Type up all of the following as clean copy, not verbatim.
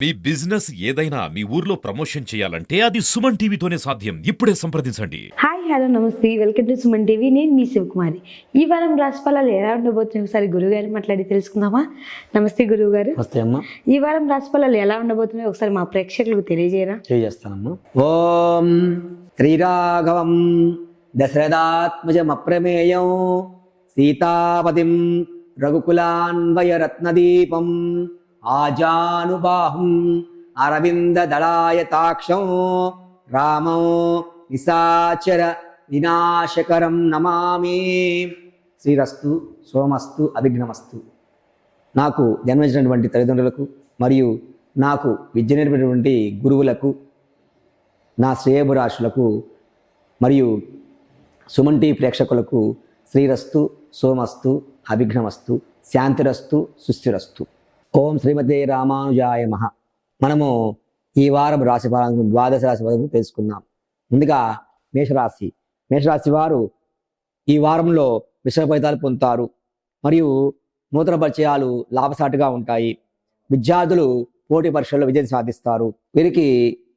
మీ business ఏదైనా మీ ఊర్లో promotion చేయాలంటే అది సుమన్ టీవీతోనే సాధ్యం. ఇప్పుడే సంప్రదించండి. హాయ్ హలో నమస్తే వెల్కమ్ టు సుమన్ టీవీ. నేను మీ శివకుమారి. ఈ వారం రాశిఫలాలు ఎలా ఉండబోతున్నాయి ఒకసారి గురువుగారు మాట్లాడి తెలుసుకుందామా? నమస్తే గురువుగారు. నమస్తే అమ్మా. ఈ వారం రాశిఫలాలు ఎలా ఉండబోతున్నాయి ఒకసారి మా ప్రేక్షకులకు తెలియజేయరా? తెలియజేస్తానమ్మా. ఓం శ్రీరాఘవం దశరథాత్మజమప్రమేయం సీతాపతిం రఘుకులాన్వయ రత్నదీపం ఆజానుబాహుం అరవిందదళాయతాక్షం రామం నిశాచర వినాశకరం నమామి. శ్రీరస్తు సోమస్తు అభిఘ్నమస్తు. నాకు జన్మించినటువంటి తల్లిదండ్రులకు మరియు నాకు విద్య నేర్పినటువంటి గురువులకు, నా శ్రేయభిలాషులకు మరియు సుమన్ టీవీ ప్రేక్షకులకు శ్రీరస్తు సోమస్తు అభిఘ్నమస్తు శాంతిరస్తు సుస్థిరస్తు. ఓం శ్రీమతే రామానుజాయ మహ. మనము ఈ వారం రాశి ఫలాలను ద్వాదశ రాశి ఫలాలను తెలుసుకుందాం. ముందుగా మేషరాశి. మేషరాశి వారు ఈ వారంలో మిశ్రమ ఫలితాలు పొందుతారు మరియు నూతన పరిచయాలు లాభసాటిగా ఉంటాయి. విద్యార్థులు పోటీ పరీక్షల్లో విజయం సాధిస్తారు. వీరికి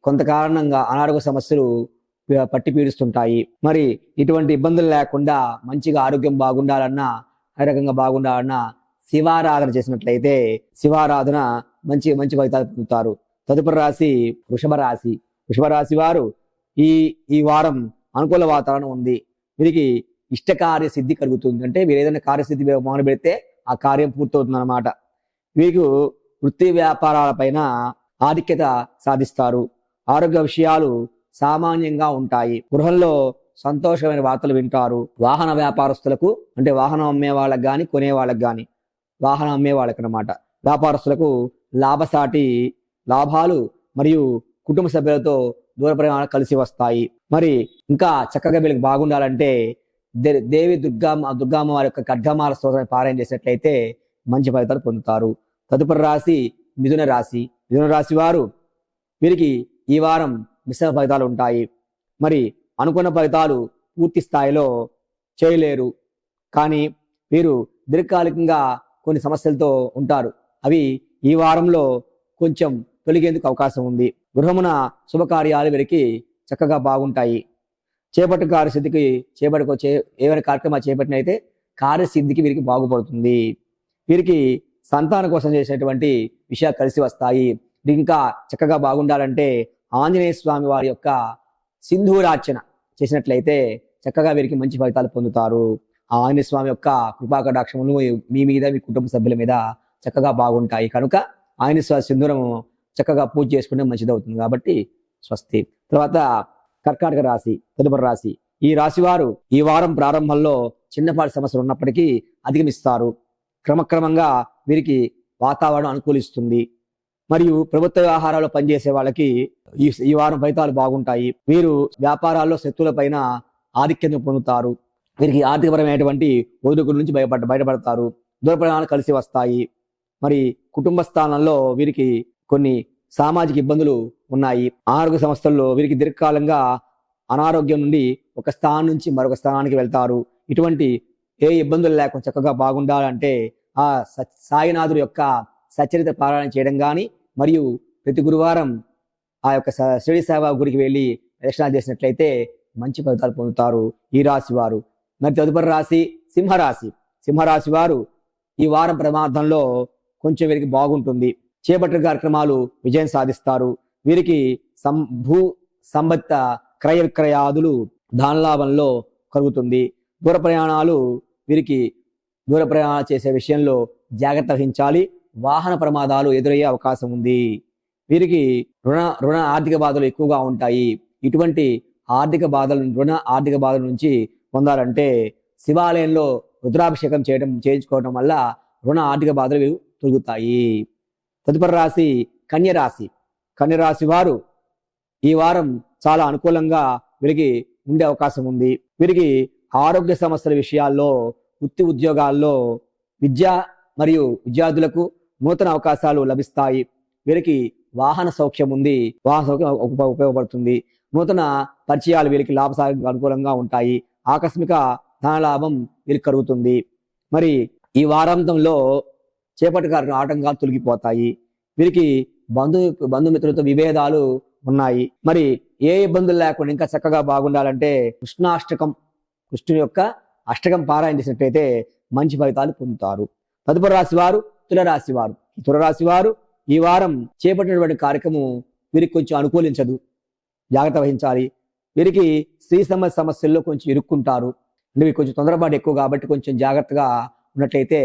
కొంత కారణంగా అనారోగ్య సమస్యలు పట్టి పీడిస్తుంటాయి. మరి ఇటువంటి ఇబ్బందులు లేకుండా మంచిగా ఆరోగ్యం బాగుండాలన్నా, ఆరోగ్యంగా బాగుండాలన్నా శివారాధన చేసినట్లయితే శివారాధన మంచి ఫలితాలు పొందుతారు. తదుపరి రాశి వృషభ రాశి. వృషభ రాశి వారు ఈ వారం అనుకూల వాతావరణం ఉంది. వీరికి ఇష్టకార్య సిద్ధి కలుగుతుంది. అంటే వీరు ఏదైనా కార్యసిద్ధి మొదలు పెడితే ఆ కార్యం పూర్తవుతుంది అన్నమాట. వీరికి వృత్తి వ్యాపారాలపైన ఆధిక్యత సాధిస్తారు. ఆరోగ్య విషయాలు సామాన్యంగా ఉంటాయి. గృహంలో సంతోషమైన వార్తలు వింటారు. వాహన వ్యాపారస్తులకు, అంటే వాహనం అమ్మే వాళ్ళకి కానీ కొనే వాళ్ళకి కానీ, వాహనం అమ్మే వాళ్ళకి అన్నమాట, వ్యాపారస్తులకు లాభసాటి లాభాలు మరియు కుటుంబ సభ్యులతో దూర ప్రయాణాలు కలిసి వస్తాయి. మరి ఇంకా చక్కగా వీళ్ళకి బాగుండాలంటే దేవి దుర్గామ్మ వారి యొక్క ఖడ్గమాల స్తోత్రాన్ని పారాయణ చేసినట్లయితే మంచి ఫలితాలు పొందుతారు. తదుపరి రాశి మిథున రాశి. మిథున రాశి వారు వీరికి ఈ వారం మిశ్రమ ఫలితాలు ఉంటాయి. మరి అనుకున్న ఫలితాలు పూర్తి స్థాయిలో చేయలేరు, కానీ వీరు దీర్ఘకాలికంగా కొన్ని సమస్యలతో ఉంటారు. అవి ఈ వారంలో కొంచెం తొలగేందుకు అవకాశం ఉంది. గృహమున శుభకార్యాలు వీరికి చక్కగా బాగుంటాయి. చేపట్టిన కార్యసిద్ధికి ఏమైనా కార్యక్రమాలు చేపట్టినైతే కార్యసిద్ధికి వీరికి బాగుపడుతుంది. వీరికి సంతానం కోసం చేసినటువంటి విషయాలు కలిసి వస్తాయి. ఇంకా చక్కగా బాగుండాలంటే ఆంజనేయ స్వామి వారి యొక్క సింధూరార్చన చేసినట్లయితే చక్కగా వీరికి మంచి ఫలితాలు పొందుతారు. ఆ ఆంజనేయ స్వామి యొక్క కృపాకటాక్షములు మీ మీద, మీ కుటుంబ సభ్యుల మీద చక్కగా బాగుంటాయి. కనుక ఆంజనేయ స్వామి సింధూరము చక్కగా పూజ చేసుకుంటే మంచిది అవుతుంది. కాబట్టి స్వస్తి. తర్వాత కర్కాటక రాశి. తదుపరి రాశి. ఈ రాశి వారు ఈ వారం ప్రారంభంలో చిన్నపాటి సమస్యలు ఉన్నప్పటికీ అధిగమిస్తారు. క్రమక్రమంగా వీరికి వాతావరణం అనుకూలిస్తుంది. మరియు ప్రభుత్వ వ్యవహారాల్లో పనిచేసే వాళ్ళకి ఈ వారం ఫలితాలు బాగుంటాయి. వీరు వ్యాపారాల్లో శత్రువులపైన ఆధిక్యత పొందుతారు. వీరికి ఆర్థికపరమైనటువంటి ఒడిదుడుకుల నుంచి బయటపడతారు. దూర ప్రయాణాలు కలిసి వస్తాయి. మరి కుటుంబ స్థానంలో వీరికి కొన్ని సామాజిక ఇబ్బందులు ఉన్నాయి. ఆరోగ్య సమస్యల్లో వీరికి దీర్ఘకాలంగా అనారోగ్యం నుండి ఒక స్థానం నుంచి మరొక స్థానానికి వెళ్తారు. ఇటువంటి ఏ ఇబ్బందులు లేకుండా చక్కగా బాగుండాలంటే ఆ సాయినాథుడి యొక్క సచ్చరిత పారాయణ చేయడం కానీ, మరియు ప్రతి గురువారం ఆ యొక్క షిరిడి సాయిబాబా గుడికి వెళ్ళి దర్శనాలు చేసినట్లయితే మంచి ఫలితాలు పొందుతారు ఈ రాశి వారు. మరి తదుపరి రాశి సింహరాశి. సింహరాశి వారు ఈ వారం ప్రమాదంలో కొంచెం వీరికి బాగుంటుంది. చేపట్టిన కార్యక్రమాలు విజయం సాధిస్తారు. వీరికి భూ సంబంధిత క్రయ విక్రయాదులు ధనలాభంలో కలుగుతుంది. దూర ప్రయాణాలు చేసే విషయంలో జాగ్రత్త వహించాలి. వాహన ప్రమాదాలు ఎదురయ్యే అవకాశం ఉంది. వీరికి రుణ ఆర్థిక బాధలు ఎక్కువగా ఉంటాయి. ఇటువంటి రుణ ఆర్థిక బాధల నుంచి పొందాలంటే శివాలయంలో రుద్రాభిషేకం చేయించుకోవడం వల్ల రుణ ఆర్థిక బాధలు తొలుగుతాయి. తదుపరి రాశి కన్యరాశి. కన్యరాశి వారు ఈ వారం చాలా అనుకూలంగా వీరికి ఉండే అవకాశం ఉంది. వీరికి ఆరోగ్య సమస్యల విషయాల్లో, వృత్తి ఉద్యోగాల్లో, విద్య మరియు విద్యార్థులకు నూతన అవకాశాలు లభిస్తాయి. వీరికి వాహన సౌఖ్యం ఉంది. వాహన సౌఖ్యం ఉపయోగపడుతుంది. నూతన పరిచయాలు వీరికి లాభసాటిగా అనుకూలంగా ఉంటాయి. ఆకస్మిక ధనలాభం వీరికి కలుగుతుంది. మరి ఈ వారాంతంలో చేపట్టు ఆటంకాలు తొలగిపోతాయి. వీరికి బంధుమిత్రులతో విభేదాలు ఉన్నాయి. మరి ఏ ఇబ్బందులు లేకుండా ఇంకా చక్కగా బాగుండాలంటే కృష్ణుని యొక్క అష్టకం పారాయణ చేసినట్టయితే మంచి ఫలితాలు పొందుతారు. తదుపరి రాశి వారు తులరాశి వారు. ఈ తులరాశి వారు ఈ వారం చేపట్టినటువంటి కార్యక్రమం వీరికి కొంచెం అనుకూలించదు, జాగ్రత్త వహించాలి. వీరికి స్త్రీ సమస్యల్లో కొంచెం ఇరుక్కుంటారు. అంటే వీరికి కొంచెం తొందరపాటు ఎక్కువ కాబట్టి కొంచెం జాగ్రత్తగా ఉన్నట్లయితే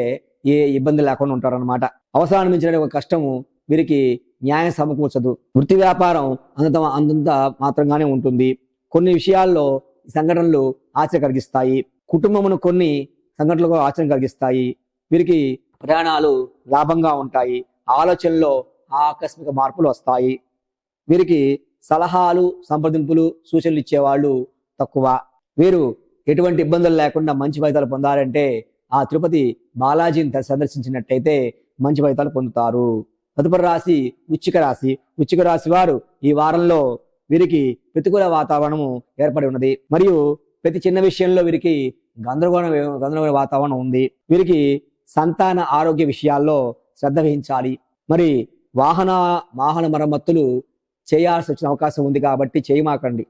ఏ ఇబ్బంది లేకుండా ఉంటారన్నమాట. అవసరాన్ని మించిన ఒక కష్టము వీరికి న్యాయం సమకూర్చదు. వృత్తి వ్యాపారం అంతంత మాత్రంగానే ఉంటుంది. కొన్ని విషయాల్లో సంఘటనలు ఆశ్చర్య కలిగిస్తాయి. కుటుంబమును కొన్ని సంఘటనలకు ఆశ్చర్యం కలిగిస్తాయి. వీరికి ప్రయాణాలు లాభంగా ఉంటాయి. ఆలోచనలో ఆకస్మిక మార్పులు వస్తాయి. వీరికి సలహాలు, సంప్రదింపులు, సూచనలు ఇచ్చేవాళ్ళు తక్కువ. వీరు ఎటువంటి ఇబ్బందులు లేకుండా మంచి ఫలితాలు పొందాలంటే ఆ తిరుపతి బాలాజీని సందర్శించినట్టయితే మంచి ఫలితాలు పొందుతారు. తదుపరి రాశి వృశ్చిక రాశి. వృశ్చిక రాశి వారు ఈ వారంలో వీరికి ప్రతికూల వాతావరణము ఏర్పడి ఉన్నది. మరియు ప్రతి చిన్న విషయంలో వీరికి గందరగోళ వాతావరణం ఉంది. వీరికి సంతాన ఆరోగ్య విషయాల్లో శ్రద్ధ వహించాలి. మరి వాహన మరమ్మతులు చేయాల్సి వచ్చిన అవకాశం ఉంది కాబట్టి చేయమాకండి.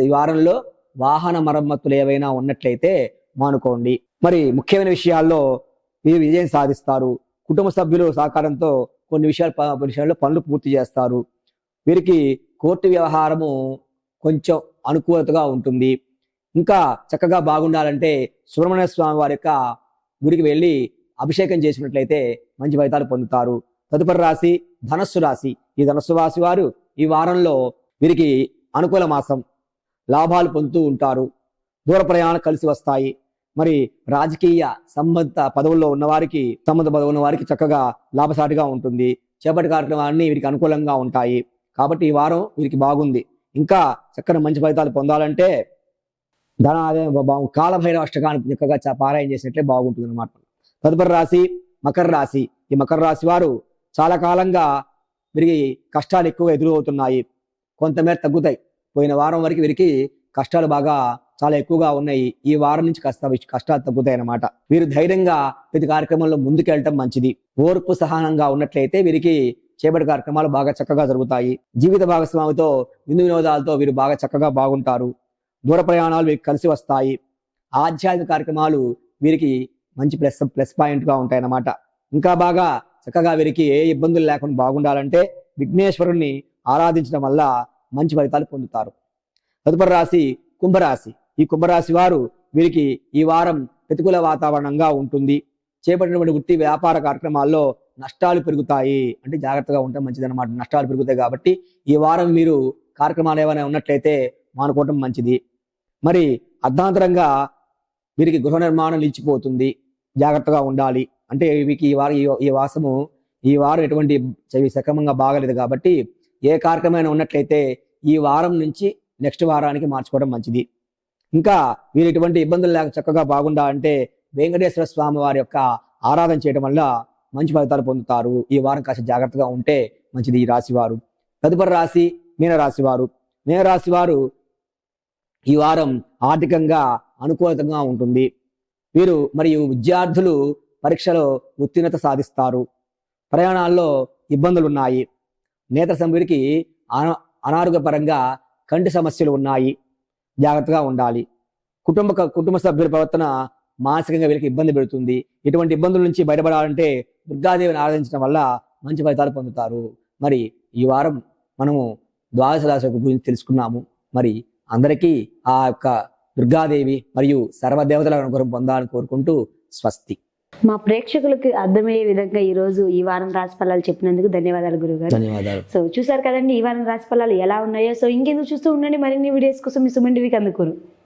ఈ వారంలో వాహన మరమ్మతులు ఏవైనా ఉన్నట్లయితే మానుకోండి. మరి ముఖ్యమైన విషయాల్లో వీరు విజయం సాధిస్తారు. కుటుంబ సభ్యులు సహకారంతో కొన్ని విషయాల్లో పనులు పూర్తి చేస్తారు. వీరికి కోర్టు వ్యవహారము కొంచెం అనుకూలతగా ఉంటుంది. ఇంకా చక్కగా బాగుండాలంటే సుబ్రహ్మణ్య స్వామి వారి యొక్క గుడికి వెళ్ళి అభిషేకం చేసినట్లయితే మంచి ఫలితాలు పొందుతారు. తదుపరి రాశి ధనస్సు రాశి. ఈ ధనస్సు రాశి వారు ఈ వారంలో వీరికి అనుకూల మాసం, లాభాలు పొందుతూ ఉంటారు. దూర ప్రయాణాలు కలిసి వస్తాయి. మరి రాజకీయ సంబంధ పదవుల్లో ఉన్న వారికి చక్కగా లాభసాటిగా ఉంటుంది. చేపట్టి కార్యక్రమాన్ని వీరికి అనుకూలంగా ఉంటాయి. కాబట్టి ఈ వారం వీరికి బాగుంది. ఇంకా చక్కని మంచి ఫలితాలు పొందాలంటే ధన ఆదాయం కాలభైరవ అష్టకాన్ని చక్కగా పారాయణ చేసినట్లే బాగుంటుంది అన్నమాట. తదుపరి రాశి మకర రాశి. ఈ మకర రాశి వారు చాలా కాలంగా వీరికి కష్టాలు ఎక్కువగా ఎదురవుతున్నాయి. కొంతమేర తగ్గుతాయి. పోయిన వారం వరకు వీరికి కష్టాలు చాలా ఎక్కువగా ఉన్నాయి. ఈ వారం నుంచి కష్టాలు తగ్గుతాయి అన్నమాట. వీరు ధైర్యంగా ప్రతి కార్యక్రమంలో ముందుకెళ్ళటం మంచిది. ఓర్పు సహనంగా ఉన్నట్లయితే వీరికి చేపట్టే కార్యక్రమాలు బాగా చక్కగా జరుగుతాయి. జీవిత భాగస్వామితో విందు వినోదాలతో వీరు బాగా చక్కగా బాగుంటారు. దూర ప్రయాణాలు వీరికి కలిసి వస్తాయి. ఆధ్యాత్మిక కార్యక్రమాలు వీరికి మంచి ప్లస్ పాయింట్గా ఉంటాయన్నమాట. ఇంకా బాగా చక్కగా వీరికి ఏ ఇబ్బందులు లేకుండా బాగుండాలంటే విఘ్నేశ్వరుణ్ణి ఆరాధించడం వల్ల మంచి ఫలితాలు పొందుతారు. తదుపరి రాశి కుంభరాశి. ఈ కుంభరాశి వారు వీరికి ఈ వారం ప్రతికూల వాతావరణంగా ఉంటుంది. చేపట్టినటువంటి వృత్తి వ్యాపార కార్యక్రమాల్లో నష్టాలు పెరుగుతాయి. అంటే జాగ్రత్తగా ఉంటే మంచిదన్నమాట. నష్టాలు పెరుగుతాయి కాబట్టి ఈ వారం మీరు కార్యక్రమాలు ఏమైనా ఉన్నట్లయితే మానుకోవటం మంచిది. మరి అర్ధాంతరంగా వీరికి గృహ నిర్మాణం నిలిచిపోతుంది. జాగ్రత్తగా ఉండాలి. అంటే వీరికి ఈ వారం ఎటువంటి సక్రమంగా బాగలేదు కాబట్టి ఏ కార్యక్రమం ఉన్నట్లయితే ఈ వారం నుంచి నెక్స్ట్ వారానికి మార్చుకోవడం మంచిది. ఇంకా వీరు ఎటువంటి ఇబ్బందులు లేక చక్కగా బాగుండాలంటే వెంకటేశ్వర స్వామి వారి యొక్క ఆరాధన చేయడం వల్ల మంచి ఫలితాలు పొందుతారు. ఈ వారం కాస్త జాగ్రత్తగా ఉంటే మంచిది ఈ రాశి వారు. తదుపరి రాశి మీనరాశి వారు. మీనరాశి వారు ఈ వారం ఆర్థికంగా అనుకూలంగా ఉంటుంది. వీరు మరియు విద్యార్థులు పరీక్షలో ఉత్తీర్ణత సాధిస్తారు. ప్రయాణాల్లో ఇబ్బందులు ఉన్నాయి. నేత్ర సంవీరికి అనారోగ్యపరంగా కంటి సమస్యలు ఉన్నాయి. జాగ్రత్తగా ఉండాలి. కుటుంబ సభ్యుల ప్రవర్తన మానసికంగా వీరికి ఇబ్బంది పెడుతుంది. ఇటువంటి ఇబ్బందుల నుంచి బయటపడాలంటే దుర్గాదేవిని ఆరాధించడం వల్ల మంచి ఫలితాలు పొందుతారు. మరి ఈ వారం మనము ద్వాదశ రాశుల గురించి తెలుసుకున్నాము. మరి అందరికీ ఆ యొక్క దుర్గాదేవి మరియు సర్వదేవతల అనుగ్రహం పొందాలని కోరుకుంటూ స్వస్తి. మా ప్రేక్షకులకు అర్థమయ్యే విధంగా ఈరోజు ఈ వారం రాశి ఫలాలు చెప్పినందుకు ధన్యవాదాలు గురుగారు. ధన్యవాదాలు. సో చూసారు కదండి ఈ వారం రాశి ఫలాలు ఎలా ఉన్నాయో. సో ఇంకెందుకు చూస్తూ ఉండండి మరిన్ని వీడియోస్ కోసం మీ సుమన్ టీవీకి అందుకోరు.